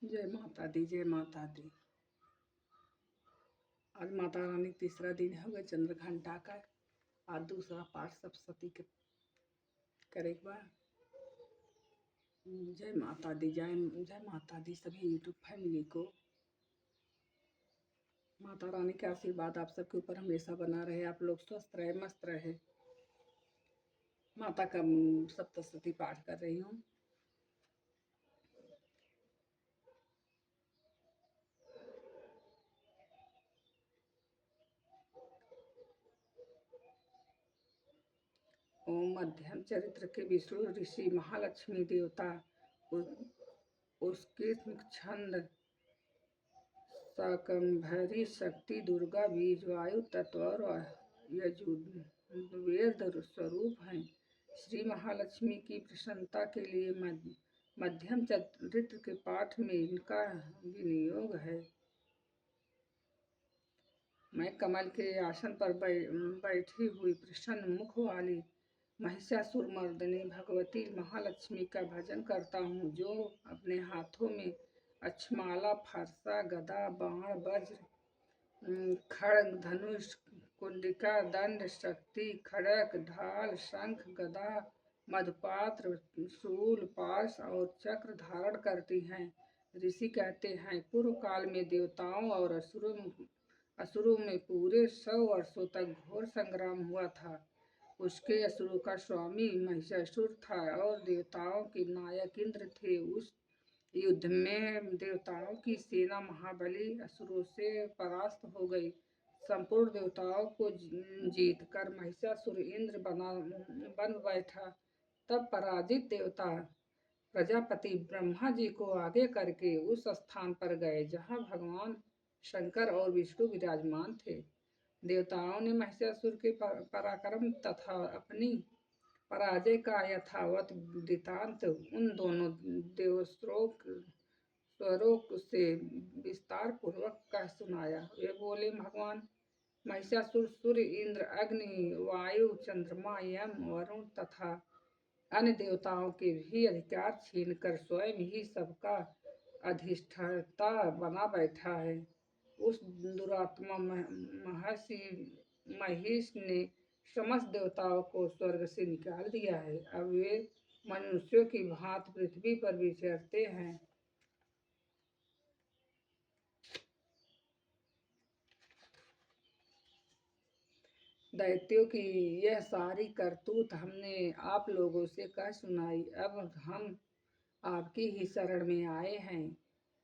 जय माता दी, जय माता दी। आज माता रानी तीसरा दिन हो गया चंद्र घंटा का। आज दूसरा पाठ सप्तशती के करेगा। जय माता दी, जय माता दी सभी यूट्यूब फैमिली को। माता रानी के आशीर्वाद आप सबके ऊपर हमेशा बना रहे। आप लोग स्वस्थ रहे, मस्त रहे। माता का सप्तशती पाठ कर रही हूँ। ओम मध्यम चरित्र के विष्णु ऋषि महालक्ष्मी देवता उसके छंद शाकंभरी शक्ति दुर्गा बीज वायु तत्व और यजुर्वेद स्वरूप हैं। श्री महालक्ष्मी की प्रसन्नता के लिए मध्यम चरित्र के पाठ में इनका विनियोग है। मैं कमल के आसन पर बैठी हुई प्रसन्न मुख वाली महिषासुर मर्दिनी भगवती महालक्ष्मी का भजन करता हूँ, जो अपने हाथों में अक्षमाला, फरसा, गदा, बाण, वज्र, खड्ग, धनुष, कुंडिका, दंड, शक्ति, खड़ग, ढाल, शंख, गदा, मधुपात्र, शूल, पाश और चक्र धारण करती हैं। ऋषि कहते हैं, पूर्व काल में देवताओं और असुरों में पूरे 100 वर्षों तक घोर संग्राम हुआ था। उसके असुरों का स्वामी महिषासुर था और देवताओं के नायक इंद्र थे। उस युद्ध में देवताओं की सेना महाबली असुरों से परास्त हो गई। संपूर्ण देवताओं को जीतकर महिषासुर इंद्र बन बैठा। तब पराजित देवता प्रजापति ब्रह्मा जी को आगे करके उस स्थान पर गए जहाँ भगवान शंकर और विष्णु विराजमान थे। देवताओं ने महिषासुर के पराक्रम तथा अपनी पराजय का यथावत वृत्तांत उन दोनों देवस्वरों से विस्तार पूर्वक कह सुनाया। वे बोले, भगवान महिषासुर सूर्य, इंद्र, अग्नि, वायु, चंद्रमा, यम, वरुण तथा अन्य देवताओं के भी अधिकार छीनकर स्वयं ही सबका अधिष्ठाता बना बैठा है। उस दुरात्मा महर्षि महिष ने समस्त देवताओं को स्वर्ग से निकाल दिया है। अब वे मनुष्यों की भांति पृथ्वी पर विचरते हैं। दैत्यों की यह सारी करतूत हमने आप लोगों से कह सुनाई। अब हम आपकी ही शरण में आए हैं।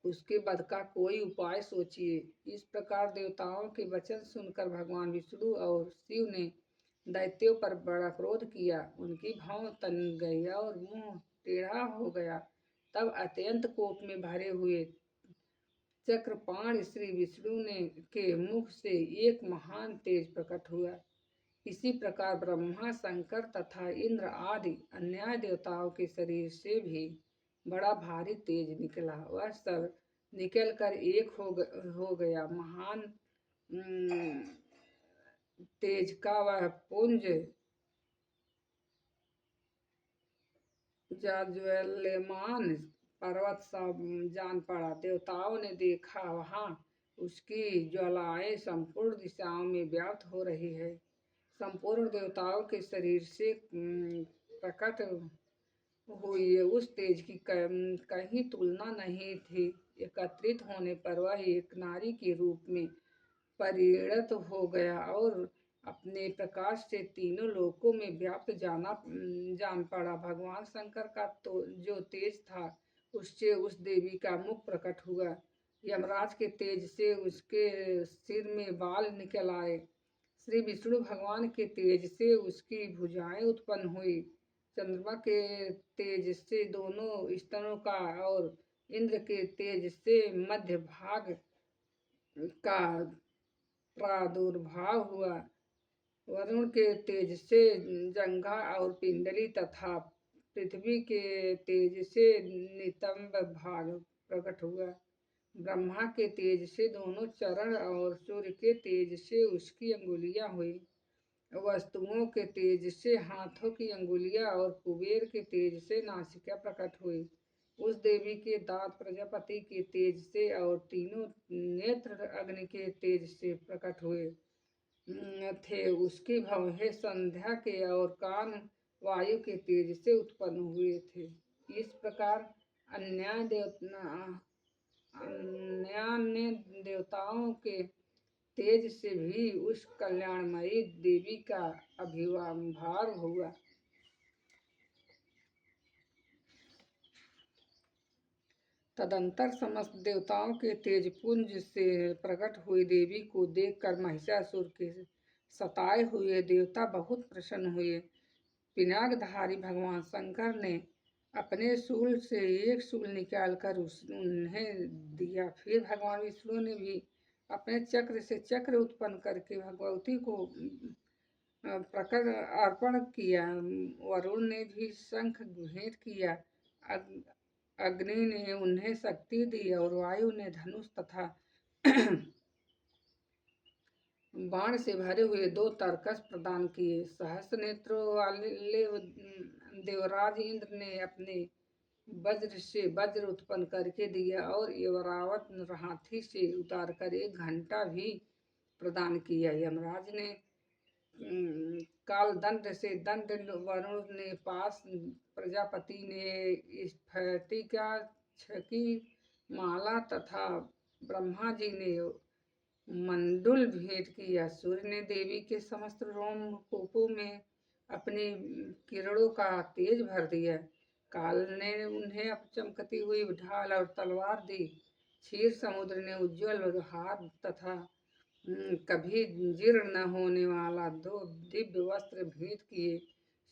उसके बद का कोई उपाय सोचिए। इस प्रकार देवताओं के वचन सुनकर भगवान विष्णु और शिव ने दैत्यों पर बड़ा क्रोध किया। उनकी भौं तन गई और मुंह टेढ़ा हो गया। तब अत्यंत कोप में भरे हुए चक्रपाण श्री विष्णु ने के मुख से एक महान तेज प्रकट हुआ। इसी प्रकार ब्रह्मा, शंकर तथा इंद्र आदि अन्य देवताओं के शरीर से भी बड़ा भारी तेज निकला। वह सब निकलकर एक हो गया। महान तेज का वह पुंज ज्वल्यमान पर्वत सा जान पड़ा। देवताओं ने देखा, वहां उसकी ज्वालाएं संपूर्ण दिशाओं में व्याप्त हो रही है। संपूर्ण देवताओं के शरीर से प्रकट हुई उस तेज की कहीं तुलना नहीं थी। एकत्रित होने पर वह एक नारी के रूप में परिणत हो गया और अपने प्रकाश से तीनों लोकों में व्याप्त जान पड़ा। भगवान शंकर का तो जो तेज था, उससे उस देवी का मुख प्रकट हुआ। यमराज के तेज से उसके सिर में बाल निकल आए। श्री विष्णु भगवान के तेज से उसकी भुजाएं उत्पन्न हुई। चंद्रमा के तेज से दोनों स्तनों का और इंद्र के तेज से मध्य भाग का प्रादुर्भाव हुआ। वरुण के तेज से जंघा और पिंडली तथा पृथ्वी के तेज से नितंब भाग प्रकट हुआ। ब्रह्मा के तेज से दोनों चरण और सूर्य के तेज से उसकी अंगुलियां हुई। वस्तुओं के तेज से हाथों की अंगुलियां और कुबेर के तेज से नासिका प्रकट हुई। उस देवी के दांत प्रजापति के तेज से और तीनों नेत्र अग्नि के तेज से प्रकट हुए थे। उसकी भवें संध्या के और कान वायु के तेज से उत्पन्न हुए थे। इस प्रकार अन्य देवताओं के तेज से भी उस कल्याणमयी देवी का अभिभाव हुआ। तदंतर समस्त देवताओं के तेज पुंज से प्रकट हुई देवी को देखकर महिषासुर के सताए हुए देवता बहुत प्रसन्न हुए। पिनाकधारी भगवान शंकर ने अपने शूल से एक शूल निकालकर उन्हें दिया। फिर भगवान विष्णु ने भी अपने चक्र से चक्र उत्पन्न करके भगवती को प्रकट अर्पण किया। वरुण ने भी शंख भेंट किया। अग्नि ने उन्हें शक्ति दी और वायु ने धनुष तथा बाण से भरे हुए 2 तरकस प्रदान किए। सहस्त्र नेत्रों वाले देवराज इंद्र ने अपने वज्र से वज्र उत्पन्न करके दिया और ऐरावत हाथी से उतारकर 1 घंटा भी प्रदान किया। यमराज ने काल दंड से दंड, वरुण ने पास, प्रजापति ने स्फटिका छकी माला तथा ब्रह्मा जी ने मंडूल भेंट किया। सूर्य ने देवी के समस्त रोम कूपों में अपनी किरणों का तेज भर दिया। काल ने उन्हें चमकती हुई ढाल और तलवार दी। क्षीर समुद्र ने उज्ज्वल हाथ तथा कभी जीर्ण न होने वाला 2 दिव्य वस्त्र भेंट किए।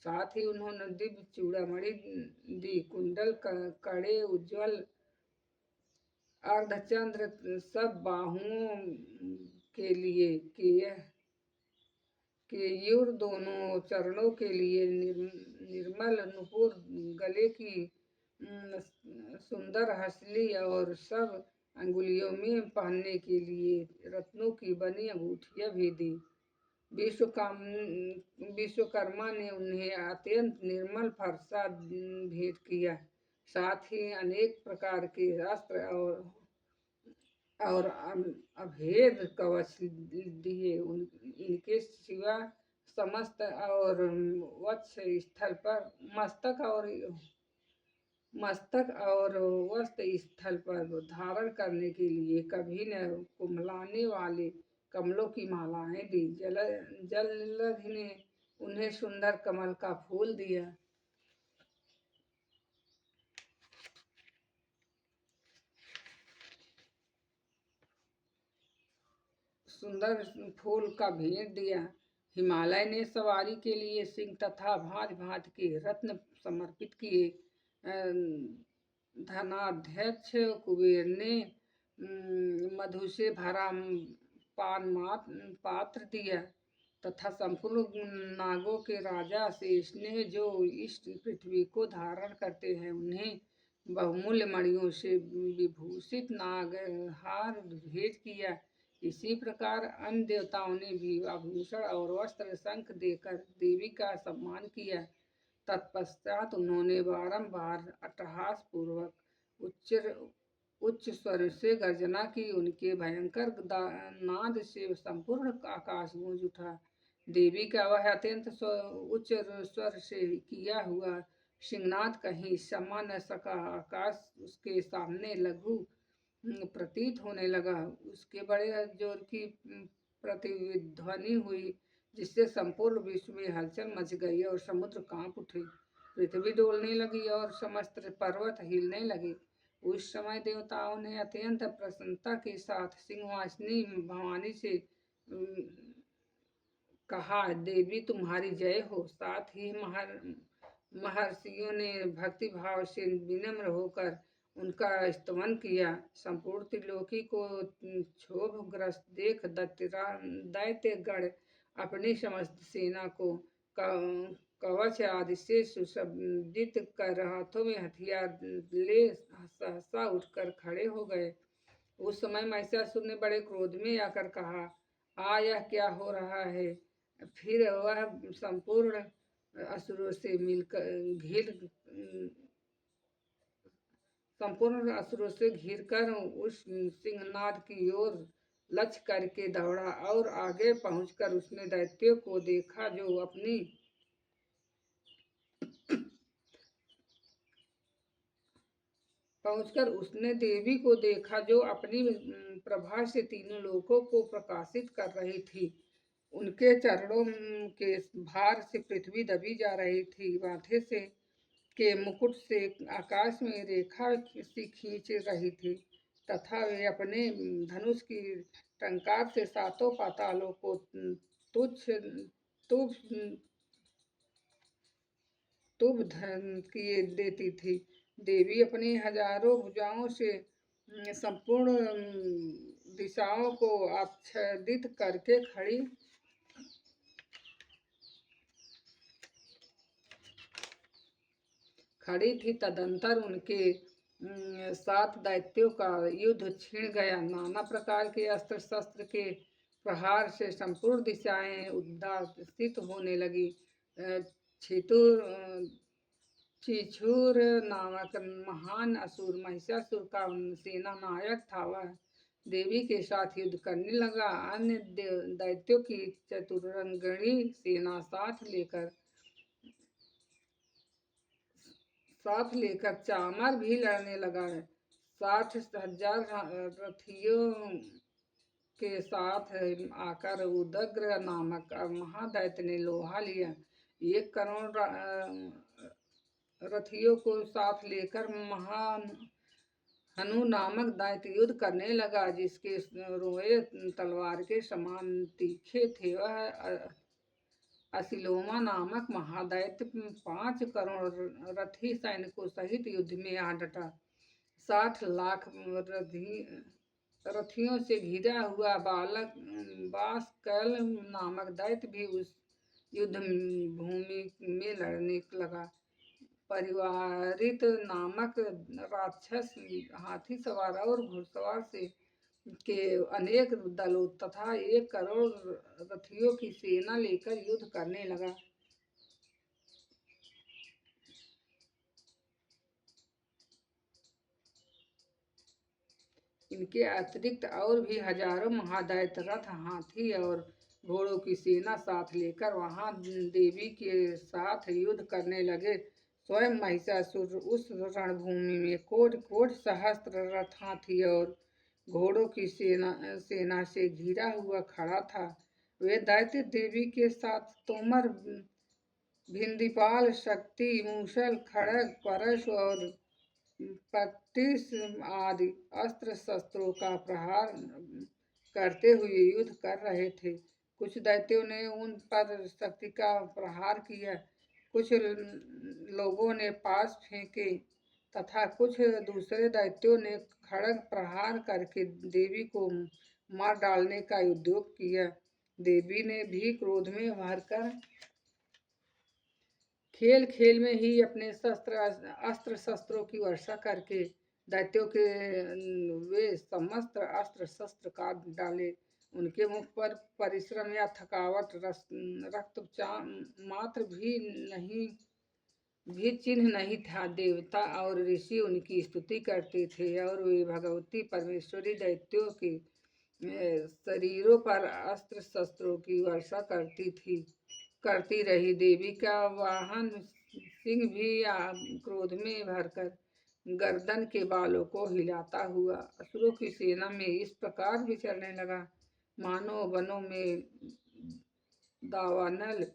साथ ही उन्होंने दिव्य चूड़ामणि दी, कुंडल, कड़े, उज्ज्वल अर्धचंद्र सब बाहुओं के लिए केयूर दोनों चरणों के लिए निर्मल नुपुर, गले की सुंदर हंसली और सब अंगुलियों में पहनने के लिए रत्नों की बनी अंगूठियां भी दी। विश्वकर्मा ने उन्हें अत्यंत निर्मल फरसा भेंट किया। साथ ही अनेक प्रकार के अस्त्र और अभेद कवच दिए। इनके सिवा समस्त और वक्ष स्थल पर मस्तक और वस्त स्थल पर धारण करने के लिए कभी न कुम्हलाने वाले कमलों की मालाएं दी। जलधि ने उन्हें सुंदर कमल का फूल दिया। सुंदर फूल का भेंट दिया। हिमालय ने सवारी के लिए सिंह तथा भांति भांति के रत्न समर्पित किए। धनाध्यक्ष कुबेर ने मधु से भरा पात्र दिया तथा संपूर्ण नागों के राजा शेष ने जो इष्ट पृथ्वी को धारण करते हैं उन्हें बहुमूल्य मणियों से विभूषित नागहार भेंट किया। इसी प्रकार अन्य देवताओं ने भी आभूषण और वस्त्र शंख देकर देवी का सम्मान किया। तत्पश्चात उन्होंने बारंबार अट्टहास पूर्वक उच्च स्वर से गर्जना की। उनके भयंकर नाद से संपूर्ण आकाश गूंज उठा। देवी का वह अत्यंत उच्च स्वर से किया हुआ सिंहनाद कहीं समा न सका। आकाश उसके सामने लघु प्रतीत होने लगा। उसके बड़े जोर की प्रतिध्वनि हुई जिससे संपूर्ण विश्व में हलचल मच गई और समुद्र कांप उठे। पृथ्वी डोलने लगी और समस्त पर्वत हिलने लगे। उस समय देवताओं ने अत्यंत प्रसन्नता के साथ सिंहवासिनी भवानी से कहा, देवी तुम्हारी जय हो। साथ ही महर्षियों ने भक्ति भाव से विनम्र होकर उनका स्तवन किया। संपूर्ण त्रिलोकी को क्षोभग्रस्त देख दैत्यगण अपनी समस्त सेना को कवच आदि से सुशोभित कर हाथों में हथियार ले सहसा उठकर खड़े हो गए। उस समय महिषासुर ने बड़े क्रोध में आकर कहा, यह क्या हो रहा है। फिर वह संपूर्ण असुरों से मिलकर संपूर्ण असुरों से घिरकर उस सिंहनाद की ओर लक्ष्य करके दौड़ा और आगे पहुंचकर उसने दैत्यों को देखा जो अपनी पहुंचकर उसने देवी को देखा जो अपनी प्रभा से तीनों लोकों को प्रकाशित कर रही थी। उनके चरणों के भार से पृथ्वी दबी जा रही थी। माथे से के मुकुट से आकाश में रेखा सी खींच रही थी तथा वे अपने धनुष की टंकार से सातों पातालों को तुच्छ तुभ तुभ किए देती थी। देवी अपनी हजारों भुजाओं से संपूर्ण दिशाओं को आच्छादित करके खड़ी थी। तदंतर उनके साथ दैत्यों का युद्ध छिड़ गया। नाना प्रकार के अस्त्र शस्त्र के प्रहार से संपूर्ण दिशाएं उद्दासित होने लगी। छिछूर नामक महान असुर महिषासुर का सेना नायक था। वह देवी के साथ युद्ध करने लगा। अन्य दैत्यों की चतुरंगणी सेना साथ लेकर चामर भी लड़ने लगा। 60,000 रथियों के साथ आकर उदग्र नामक महादैत्य ने लोहा लिया। 1 करोड़ रथियों को साथ लेकर महान हनु नामक दैत्य युद्ध करने लगा, जिसके रोए तलवार के समान तीखे थे। वह असिलोमा नामक महादैत्य 5 करोड़ रथी सैनिकों सहित युद्ध में आ डटा। 60 लाख रथियों से घिरा हुआ बासकल नामक दैत्य भी उस युद्ध भूमि में लड़ने लगा। परिवारित नामक राक्षस हाथी सवार और घुड़सवार से के अनेक दलों तथा 1 करोड़ रथियों की सेना लेकर युद्ध करने लगा। इनके अतिरिक्त और भी हजारों महादैत्य रथ, हाथी और घोड़ों की सेना साथ लेकर वहां देवी के साथ युद्ध करने लगे। स्वयं महिषासुर उस रणभूमि में कोटि सहस्त्र रथ, हाथी और घोड़ों की सेना से घिरा हुआ खड़ा था। वे दैत्य देवी के साथ तोमर, भिंदीपाल, शक्ति, मूसल, खड़ग, परश और 35 आदि अस्त्र शस्त्रों का प्रहार करते हुए युद्ध कर रहे थे। कुछ दैत्यों ने उन पर शक्ति का प्रहार किया, कुछ लोगों ने पास फेंके तथा कुछ दूसरे दैत्यों ने खड़ग प्रहार करके देवी को मार डालने का उद्योग किया। देवी ने भी क्रोध में भरकर खेल खेल में ही अपने अस्त्र शस्त्रों की वर्षा करके दैत्यों के वे समस्त अस्त्र शस्त्र काट डाले। उनके मुख पर परिश्रम या थकावट, रक्तचाप मात्र भी चिन्ह नहीं था। देवता और ऋषि उनकी स्तुति करते थे और वे भगवती परमेश्वरी दैत्यों के शरीरों पर अस्त्र शस्त्रों की वर्षा करती रही। देवी का वाहन सिंह भी क्रोध में भरकर गर्दन के बालों को हिलाता हुआ असुरों की सेना में इस प्रकार विचरने लगा, मानो वनों में दावानल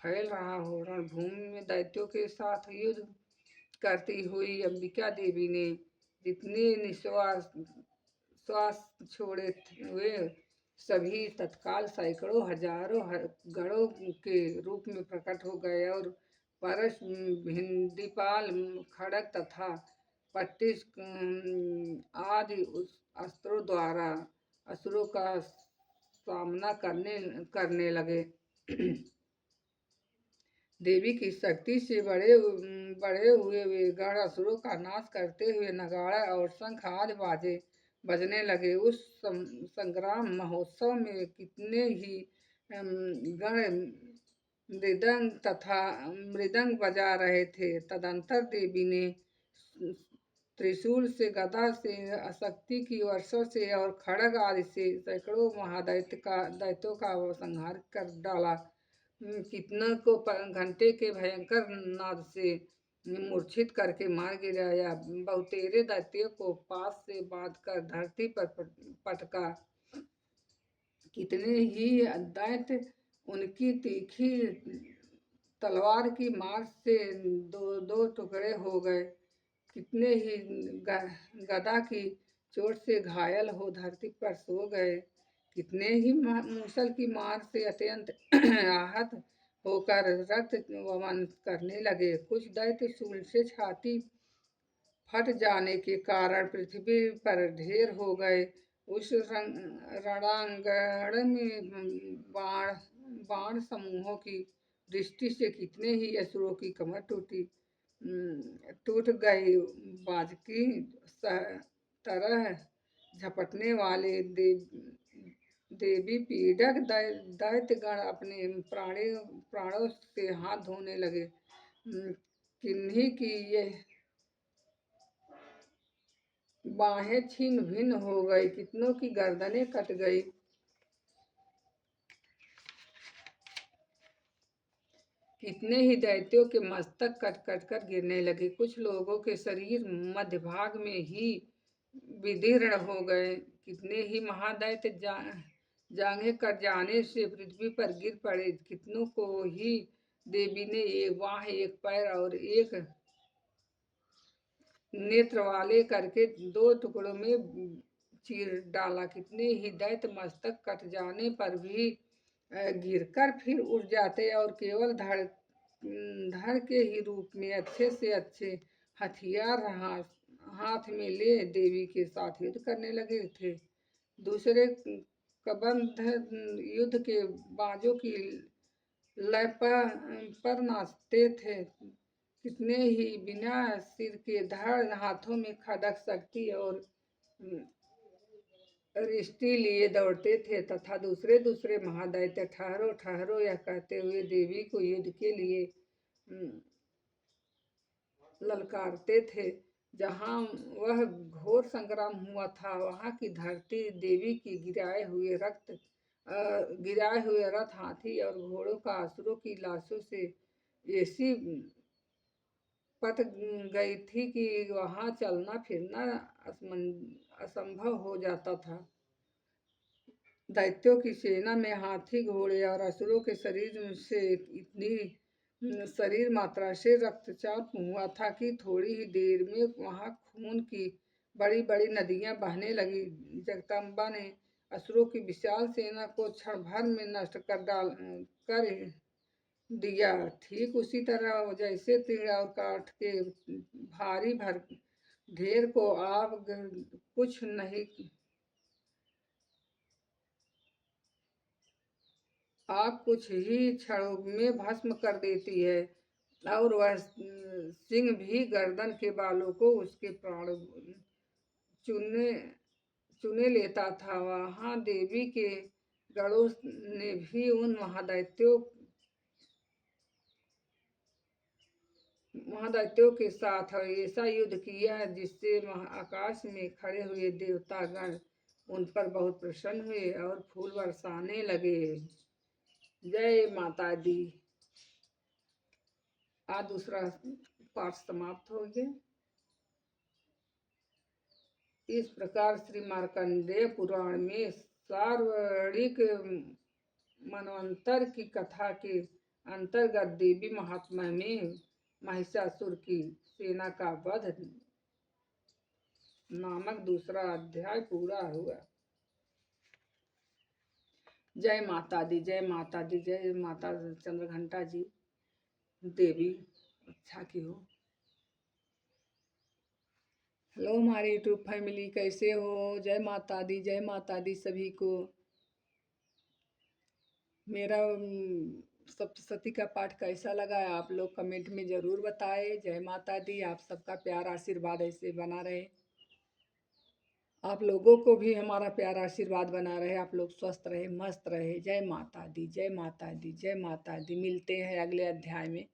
फैल रहा हो। रणभूमि में दैत्यों के साथ युद्ध करती हुई अंबिका देवी ने जितने निश्वास श्वास छोड़े वे सभी तत्काल सैकड़ों हजारों गणों के रूप में प्रकट हो गए और परश, भिंदीपाल, खड़ग तथा 35 आदि अस्त्रों द्वारा असुरों का सामना करने लगे। देवी की शक्ति से बड़े हुए वे गण असुरों का नाश करते हुए नगाड़ा और शंख आदि बाजे बजने लगे। उस संग्राम महोत्सव में कितने ही गण मृदंग बजा रहे थे। तदंतर देवी ने त्रिशूल से, गदा से, शक्ति की वर्षा से और खड्ग आदि से सैकड़ों दैत्यों का वो संहार कर डाला। कितनों को घंटे के भयंकर नाद से मूर्छित करके मार गिराया। बहुतेरे दैत्यों को पास से बांधकर धरती पर पटका। कितने ही दैत्य उनकी तीखी तलवार की मार से दो दो टुकड़े हो गए। कितने ही गदा की चोट से घायल हो धरती पर सो गए। कितने ही मूसल की मार से अत्यंत आहत होकर रक्त वमन करने लगे। कुछ दैत्य शूल से छाती फट जाने के कारण पृथ्वी पर ढेर हो गए। उस रणांगण में बाण समूहों की दृष्टि से कितने ही असुरों की कमर टूट गई। बाज की तरह झपटने वाले देवी पीड़क दैत्यगण अपने प्राणों से हाथ धोने लगे। किन्हीं की ये बाहें छिन्न भिन्न हो गई, कितनों की गर्दनें कट गई। कितने ही दैत्यों के मस्तक कट कट कर गिरने लगे। कुछ लोगों के शरीर मध्य भाग में ही विदीर्ण हो गए। कितने ही महादैत्य जांघें कट जाने से पृथ्वी पर गिर पड़े। कितनों को ही देवी ने एक बाह, एक पैर और एक नेत्र वाले करके दो टुकड़ों में चीर डाला। कितने ही दैत्य मस्तक कट जाने पर भी गिरकर फिर उठ जाते और केवल धड़ के ही रूप में अच्छे से अच्छे हथियार हाथ में ले देवी के साथ युद्ध करने लगे थे। दूसरे कबंध युद्ध के बाजों की लय पर नाचते थे। कितने ही बिना सिर के धड़ हाथों में खड्ग, शक्ति और रिष्टि लिए दौड़ते थे तथा दूसरे दूसरे महादैत्य ठहरो ठहरो यह कहते हुए देवी को युद्ध के लिए ललकारते थे। जहाँ वह घोर संग्राम हुआ था वहाँ की धरती देवी की गिराए हुए रथ, हाथी और घोड़ों का असुरों की लाशों से ऐसी पट गई थी कि वहाँ चलना फिरना असंभव हो जाता था। दैत्यों की सेना में हाथी, घोड़े और असुरों के शरीर से इतनी शरीर मात्रा से रक्तचाप हुआ था कि थोड़ी ही देर में वहाँ खून की बड़ी बड़ी नदियां बहने लगी। जगदम्बा ने असुरों की विशाल सेना को क्षण भर में नष्ट कर दिया। ठीक उसी तरह जैसे तीर और काठ के भारी भर ढेर को आग कुछ ही क्षणों में भस्म कर देती है और वह सिंह भी गर्दन के बालों को उसके प्राण चुने लेता था। वहाँ देवी के गणों ने भी उन महादैत्यों के साथ ऐसा युद्ध किया जिससे आकाश में खड़े हुए देवतागण उन पर बहुत प्रसन्न हुए और फूल बरसाने लगे। जय माता दी। आज दूसरा पाठ समाप्त हो गया। इस प्रकार श्री मार्कंडेय पुराण में सार्वणिक मनवंतर की कथा के अंतर्गत देवी महात्मा में महिषासुर की सेना का वध नामक दूसरा अध्याय पूरा हुआ। जय माता दी, जय माता दी, जय माता चंद्रघंटा जी देवी अच्छा की हो। हेलो हमारे यूट्यूब फैमिली, कैसे हो? जय माता दी, जय माता दी सभी को। मेरा सप्तशती का पाठ कैसा लगा आप लोग कमेंट में ज़रूर बताएं। जय माता दी। आप सबका प्यार आशीर्वाद ऐसे बना रहे, आप लोगों को भी हमारा प्यार आशीर्वाद बना रहे, आप लोग स्वस्थ रहे, मस्त रहे। जय माता दी, जय माता दी, जय माता दी। मिलते हैं अगले अध्याय में।